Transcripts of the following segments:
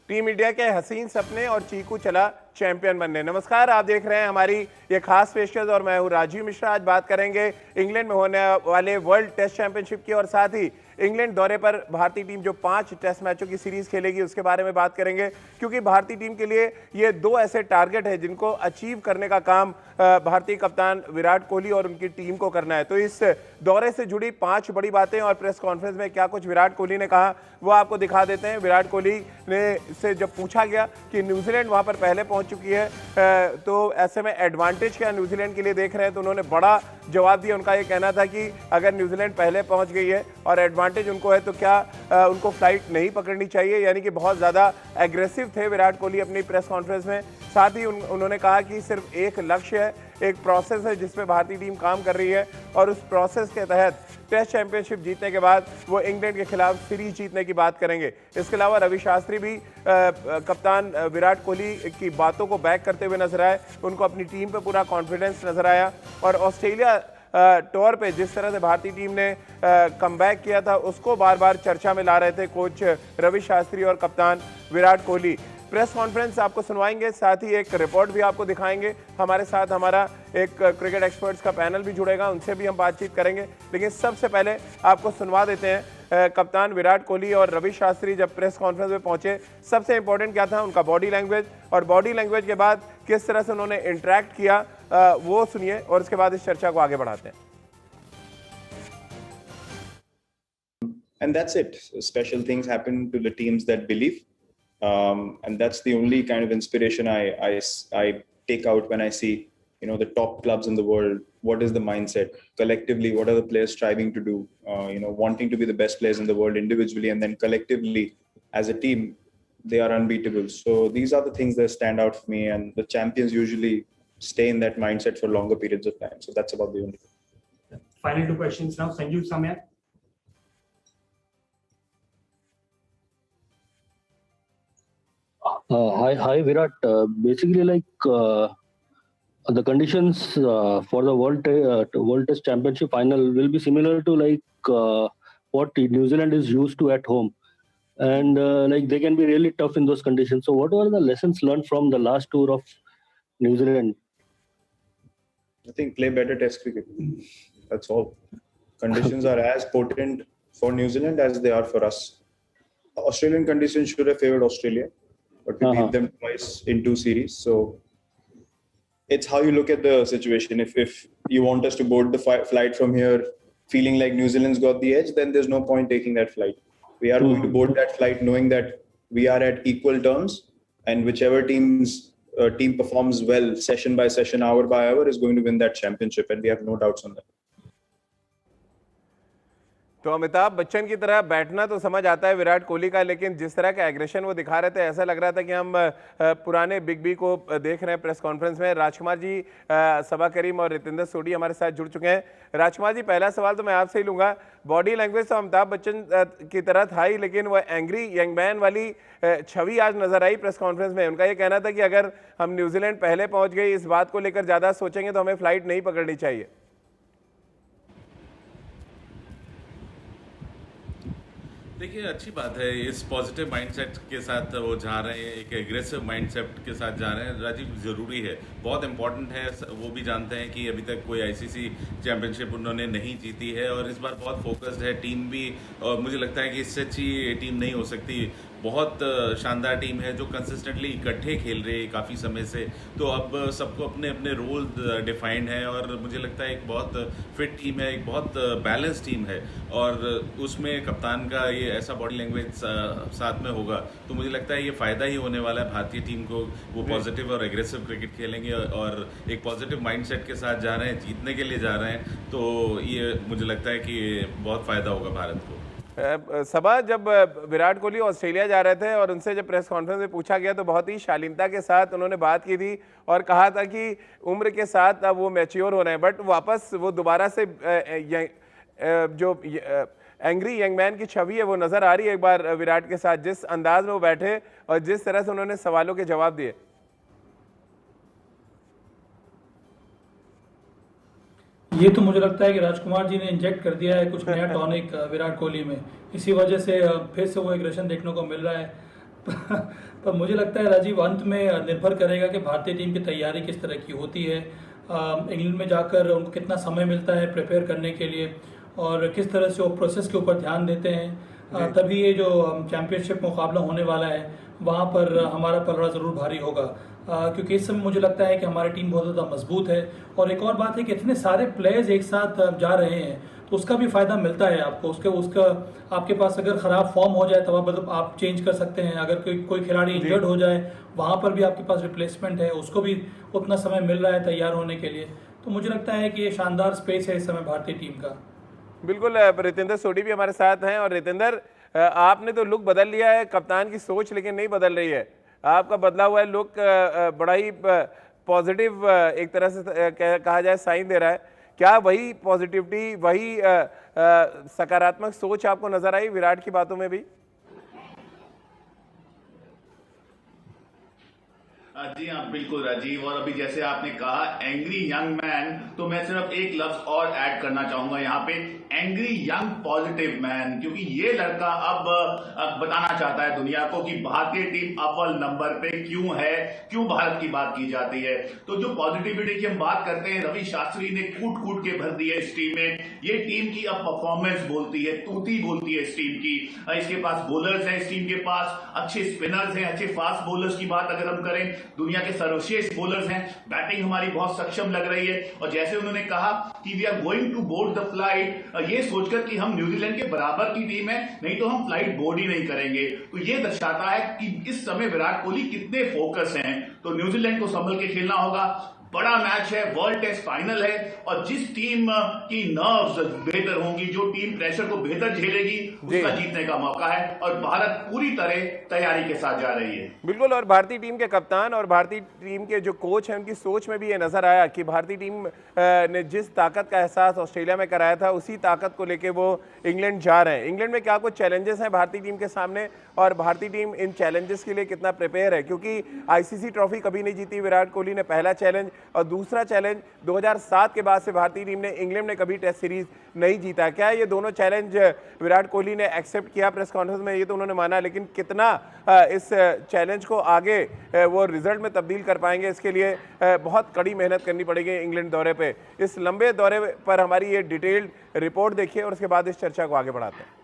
Team India के हसीन सपने और चीकू चला चैंपियन बनने। नमस्कार, आप देख रहे हैं हमारी ये खास पेशकश और मैं हूं राजीव मिश्रा। आज बात करेंगे इंग्लैंड में होने वाले वर्ल्ड टेस्ट चैंपियनशिप की और साथ ही इंग्लैंड दौरे पर भारतीय टीम जो 5 टेस्ट मैचों की सीरीज खेलेगी उसके बारे में बात करेंगे, क्योंकि भारतीय टीम के लिए ये 2 ऐसे टारगेट है जिनको अचीव करने का काम भारतीय कप्तान विराट कोहली और उनकी टीम को करना है। तो इस दौरे से जुड़ी 5 बड़ी बातें और प्रेस कॉन्फ्रेंस में क्या कुछ विराट कोहली ने कहा वो आपको दिखा देते हैं। विराट कोहली ने से जब पूछा गया कि न्यूजीलैंड वहां पर पहले पहुंच चुकी है तो ऐसे में एडवांटेज क्या न्यूजीलैंड के लिए देख रहे हैं, तो उन्होंने बड़ा जवाब दिया। उनका ये कहना था कि अगर न्यूजीलैंड पहले पहुंच गई है और एडवांटेज उनको है तो क्या उनको फ्लाइट नहीं पकड़नी चाहिए, यानी कि बहुत ज़्यादा एग्रेसिव थे विराट कोहली अपनी प्रेस कॉन्फ्रेंस में। साथ ही उन्होंने कहा कि सिर्फ एक लक्ष्य है, एक प्रोसेस है जिसमें भारतीय टीम काम कर रही है और उस प्रोसेस के तहत टेस्ट चैंपियनशिप जीतने के बाद वो इंग्लैंड के खिलाफ सीरीज जीतने की बात करेंगे। इसके अलावा रवि शास्त्री भी कप्तान विराट कोहली की बातों को बैक करते हुए नजर आए। उनको अपनी टीम पे पूरा कॉन्फिडेंस नजर आया और ऑस्ट्रेलिया टूर पे जिस तरह से भारतीय टीम ने कमबैक किया था उसको बार बार चर्चा में ला रहे थे कोच रवि शास्त्री और कप्तान विराट कोहली। प्रेस कॉन्फ्रेंस आपको सुनवाएंगे, साथ ही एक रिपोर्ट भी आपको दिखाएंगे। हमारे साथ हमारा एक क्रिकेट एक्सपर्ट्स का पैनल भी जुड़ेगा, उनसे भी हम बातचीत करेंगे। लेकिन सबसे पहले आपको सुनवा देते हैं कप्तान विराट कोहली और रवि शास्त्री जब प्रेस कॉन्फ्रेंस में पहुंचे सबसे इंपॉर्टेंट क्या था, उनका बॉडी लैंग्वेज, और बॉडी लैंग्वेज के बाद किस तरह से उन्होंने इंटरेक्ट किया वो सुनिए और उसके बाद इस चर्चा को आगे बढ़ाते हैं। And that's it. Special things happen to the teams that believe. And that's the only kind of inspiration I take out when I see, the top clubs in the world. What is the mindset collectively? What are the players striving to do? Wanting to be the best players in the world individually, and then collectively as a team, they are unbeatable. So these are the things that stand out for me. And the champions usually stay in that mindset for longer periods of time. So that's about the only thing. Final 2 questions now. Sanju Samya. Hi Virat. Basically, the conditions for the World Test Championship final will be similar to what New Zealand is used to at home, and they can be really tough in those conditions. So, what were the lessons learned from the last tour of New Zealand? I think play better Test cricket. That's all. Conditions are as potent for New Zealand as they are for us. Australian conditions should have favored Australia, but we beat them twice in 2 series. So it's how you look at the situation. If you want us to board the flight from here feeling like New Zealand's got the edge, then there's no point taking that flight. We are going to board that flight knowing that we are at equal terms, and whichever team performs well session by session, hour by hour, is going to win that championship, and we have no doubts on that. तो अमिताभ बच्चन की तरह बैठना तो समझ आता है विराट कोहली का, लेकिन जिस तरह का एग्रेशन वो दिखा रहे थे ऐसा लग रहा था कि हम पुराने बिग बी को देख रहे हैं प्रेस कॉन्फ्रेंस में। राजकुमार जी, सबा करीम और रितेंद्र सोडी हमारे साथ जुड़ चुके हैं। राजकुमार जी, पहला सवाल तो मैं आपसे ही लूँगा। बॉडी लैंग्वेज तो अमिताभ बच्चन की तरह था ही, लेकिन वो एंग्री यंग मैन वाली छवि आज नजर आई प्रेस कॉन्फ्रेंस में। उनका ये कहना था कि अगर हम न्यूजीलैंड पहले पहुँच गए इस बात को लेकर ज़्यादा सोचेंगे तो हमें फ्लाइट नहीं पकड़नी चाहिए। देखिए, अच्छी बात है, इस पॉजिटिव माइंडसेट के साथ वो जा रहे हैं, एक एग्रेसिव माइंडसेट के साथ जा रहे हैं। राजीव, ज़रूरी है, बहुत इंपॉर्टेंट है। वो भी जानते हैं कि अभी तक कोई आईसीसी चैंपियनशिप उन्होंने नहीं जीती है और इस बार बहुत फोकस्ड है टीम भी, और मुझे लगता है कि इससे अच्छी टीम नहीं हो सकती। बहुत शानदार टीम है जो कंसिस्टेंटली इकट्ठे खेल रहे हैं काफ़ी समय से। तो अब सबको अपने अपने रोल डिफाइंड है और मुझे लगता है एक बहुत फिट टीम है, एक बहुत बैलेंस टीम है, और उसमें कप्तान का ये ऐसा बॉडी लैंग्वेज साथ में होगा तो मुझे लगता है ये फ़ायदा ही होने वाला है भारतीय टीम को। वो पॉजिटिव और एग्रेसिव क्रिकेट खेलेंगे और एक पॉजिटिव माइंडसेट के साथ जा रहे हैं, जीतने के लिए जा रहे हैं, तो ये मुझे लगता है कि बहुत फ़ायदा होगा भारत को। सबा, जब विराट कोहली ऑस्ट्रेलिया जा रहे थे और उनसे जब प्रेस कॉन्फ्रेंस में पूछा गया तो बहुत ही शालीनता के साथ उन्होंने बात की थी और कहा था कि उम्र के साथ अब वो मैच्योर हो रहे हैं, बट वापस वो दोबारा से जो एंग्री यंग मैन की छवि है वो नज़र आ रही है एक बार विराट के साथ, जिस अंदाज में वो बैठे और जिस तरह से उन्होंने सवालों के जवाब दिए। ये तो मुझे लगता है कि राजकुमार जी ने इंजेक्ट कर दिया है कुछ नया टॉनिक विराट कोहली में, इसी वजह से फिर से वो एग्रेशन देखने को मिल रहा है। पर मुझे लगता है राजीव, अंत में निर्भर करेगा कि भारतीय टीम की तैयारी किस तरह की होती है, इंग्लैंड में जाकर उनको कितना समय मिलता है प्रिपेयर करने के लिए, और किस तरह से वो प्रोसेस के ऊपर ध्यान देते हैं। तभी ये जो चैंपियनशिप मुकाबला होने वाला है वहाँ पर हमारा पलड़ा ज़रूर भारी होगा, क्योंकि इस समय मुझे लगता है कि हमारी टीम बहुत ज़्यादा मजबूत है। और एक और बात है कि इतने सारे प्लेयर्स एक साथ जा रहे हैं तो उसका भी फ़ायदा मिलता है आपको। उसका आपके पास अगर ख़राब फॉर्म हो जाए तो मतलब आप चेंज कर सकते हैं। अगर कोई खिलाड़ी इंजर्ड हो जाए वहाँ पर भी आपके पास रिप्लेसमेंट है, उसको भी उतना समय मिल रहा है तैयार होने के लिए। तो मुझे लगता है कि ये शानदार स्पेस है इस समय भारतीय टीम का। बिल्कुल, रितेंद्र सोढी भी हमारे साथ हैं। और रितेंद्र, आपने तो लुक बदल लिया है, कप्तान की सोच लेकिन नहीं बदल रही है। आपका बदला हुआ है लुक बड़ा ही पॉजिटिव एक तरह से कहा जाए साइन दे रहा है। क्या वही पॉजिटिविटी, वही सकारात्मक सोच आपको नजर आई विराट की बातों में भी? जी हाँ, बिल्कुल राजीव। और अभी जैसे आपने कहा एंग्री यंग मैन, तो मैं सिर्फ एक लफ्ज और ऐड करना चाहूंगा यहाँ पे, एंग्री यंग पॉजिटिव मैन। क्योंकि ये लड़का अब बताना चाहता है दुनिया को कि भारतीय टीम अव्वल नंबर पे क्यों है, क्यों भारत की बात की जाती है। तो जो पॉजिटिविटी की हम बात करते हैं, रवि शास्त्री ने कूट कूट के भर दी है इस टीम में। ये टीम की अब परफॉर्मेंस बोलती है, तूती बोलती है इस टीम की। इसके पास बॉलर्स हैं, इस टीम के पास अच्छे स्पिनर्स हैं, अच्छे फास्ट बॉलर्स की बात अगर हम करें, दुनिया के सर्वश्रेष्ठ बॉलर्स हैं। बैटिंग हमारी बहुत सक्षम लग रही है। और जैसे उन्होंने कहा कि we are going to board the flight, ये सोचकर कि हम न्यूजीलैंड के बराबर की टीम है, नहीं तो हम फ्लाइट बोर्ड ही नहीं करेंगे। तो ये दर्शाता है कि इस समय विराट कोहली कितने फोकस हैं। तो न्यूजीलैंड को संभल के खेलना होगा। बड़ा मैच है, वर्ल्ड टेस्ट फाइनल है, और जिस टीम की नर्व्स बेहतर होंगी, जो टीम प्रेशर को बेहतर झेलेगी, उसका जीतने का मौका है। और भारत पूरी तरह तैयारी के साथ जा रही है। बिल्कुल। और भारतीय टीम के कप्तान और भारतीय टीम के जो कोच हैं, उनकी सोच में भी ये नजर आया कि भारतीय टीम ने जिस ताकत का एहसास ऑस्ट्रेलिया में कराया था, उसी ताकत को लेके वो इंग्लैंड जा रहे हैं। इंग्लैंड में क्या कुछ चैलेंजेस हैं भारतीय टीम के सामने, और भारतीय टीम इन चैलेंजेस के लिए कितना प्रिपेयर है? क्योंकि आईसीसी ट्रॉफी कभी नहीं जीती विराट कोहली ने, पहला चैलेंज। और दूसरा चैलेंज 2007 के बाद से भारतीय टीम ने, इंग्लैंड ने कभी टेस्ट सीरीज नहीं जीता। क्या ये दोनों चैलेंज विराट कोहली ने एक्सेप्ट किया प्रेस कॉन्फ्रेंस में? ये तो उन्होंने माना, लेकिन कितना इस चैलेंज को आगे वो रिजल्ट में तब्दील कर पाएंगे, इसके लिए बहुत कड़ी मेहनत करनी पड़ेगी इंग्लैंड दौरे पे। इस लंबे दौरे पर हमारी ये डिटेल्ड रिपोर्ट देखिए और उसके बाद इस चर्चा को आगे बढ़ाते हैं।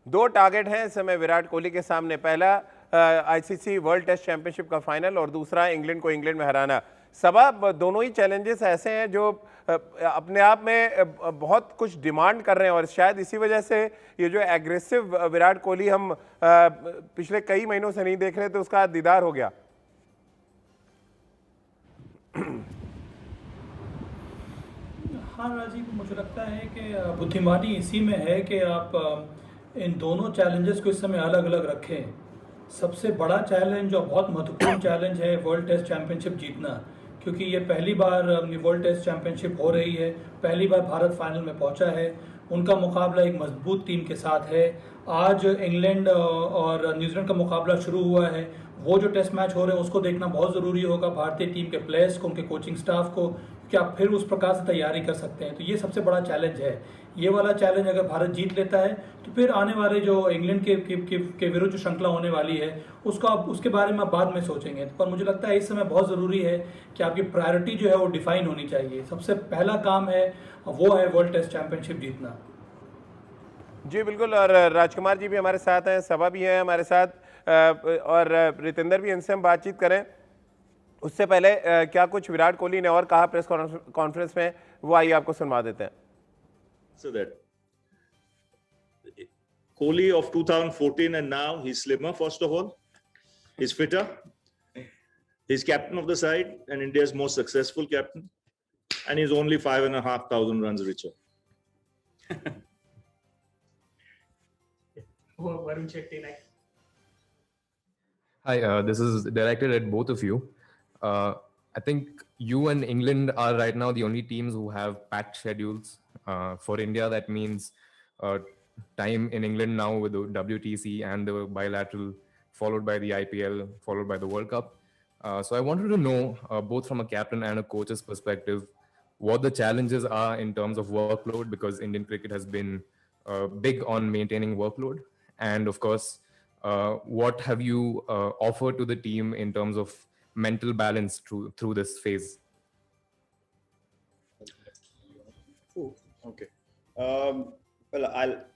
2 टारगेट हैं इस समय विराट कोहली के सामने। पहला आईसीसी वर्ल्ड टेस्ट चैंपियनशिप का फाइनल, और दूसरा इंग्लैंड को इंग्लैंड में हराना। सबब दोनों ही चैलेंजेस ऐसे हैं जो अपने आप में बहुत कुछ डिमांड कर रहे हैं, और शायद इसी वजह से ये जो एग्रेसिव विराट कोहली हम पिछले कई महीनों से नहीं देख रहे थे, उसका दीदार हो गया। हाँ राजीव, मुझे लगता है कि बुद्धिमानी इसी में है कि आप इन दोनों चैलेंजेस को इस समय अलग अलग रखें। सबसे बड़ा चैलेंज और बहुत महत्वपूर्ण चैलेंज है वर्ल्ड टेस्ट चैंपियनशिप जीतना, क्योंकि ये पहली बार वर्ल्ड टेस्ट चैंपियनशिप हो रही है, पहली बार भारत फाइनल में पहुंचा है। उनका मुकाबला एक मजबूत टीम के साथ है। आज इंग्लैंड और न्यूजीलैंड का मुकाबला शुरू हुआ है, वो जो टेस्ट मैच हो रहे हैं उसको देखना बहुत ज़रूरी होगा भारतीय टीम के प्लेयर्स को, उनके कोचिंग स्टाफ को, कि आप फिर उस प्रकार से तैयारी कर सकते हैं। तो ये सबसे बड़ा चैलेंज है। ये वाला चैलेंज अगर भारत जीत लेता है तो फिर आने वाले जो इंग्लैंड के विरुद्ध जो श्रृंखला होने वाली है उसको आप उसके बारे में आप बाद में सोचेंगे। पर मुझे लगता है इस समय बहुत ज़रूरी है कि आपकी प्रायोरिटी जो है वो डिफाइन होनी चाहिए। सबसे पहला काम है वो है वर्ल्ड टेस्ट चैंपियनशिप जीतना। जी बिल्कुल। और राजकुमार जी भी हमारे साथ हैं, सभा भी है हमारे साथ, और रितेंद्र भी, इनसे हम बातचीत करें। उससे पहले क्या कुछ विराट कोहली ने और कहा प्रेस कॉन्फ्रेंस में, वो आइए आपको सुनवा देते हैं। So that Kohli of 2014 and now he's slimmer. First of all, he's fitter. He's captain of the side and India's most successful captain, and he's only 5,500 runs richer. Varun Shetty next. Hi, this is directed at both of you. I think you and England are right now the only teams who have packed schedules. For India, that means time in England now with the WTC and the bilateral, followed by the IPL, followed by the World Cup. So I wanted to know, both from a captain and a coach's perspective, what the challenges are in terms of workload, because Indian cricket has been big on maintaining workload. And of course, what have you offered to the team in terms of mental balance through this phase? Okay. Well,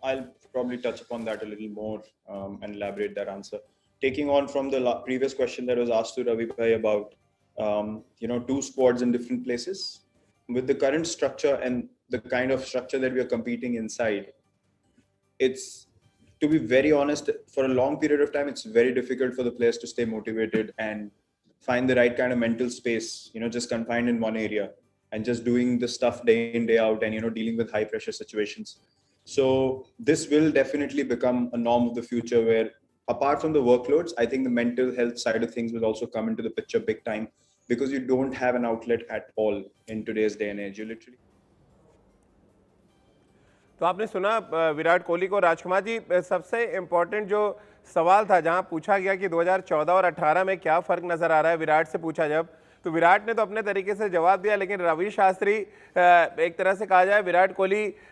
I'll probably touch upon that a little more and elaborate that answer. Taking on from the previous question that was asked to Ravi Bhai about, two squads in different places. With the current structure and the kind of structure that we are competing inside, it's, to be very honest, for a long period of time, it's very difficult for the players to stay motivated and find the right kind of mental space, just confined in one area and just doing the stuff day in, day out and, dealing with high pressure situations. So this will definitely become a norm of the future where, apart from the workloads, I think the mental health side of things will also come into the picture big time, because you don't have an outlet at all in today's day and age. You literally. तो आपने सुना विराट कोहली को। राजकुमार जी, सबसे important जो सवाल था, जहां पूछा गया कि 2014 और 18 में क्या फ़र्क नज़र आ रहा है, विराट से पूछा जब, तो विराट ने तो अपने तरीके से जवाब दिया, लेकिन रवि शास्त्री, एक तरह से कहा जाए, विराट कोहली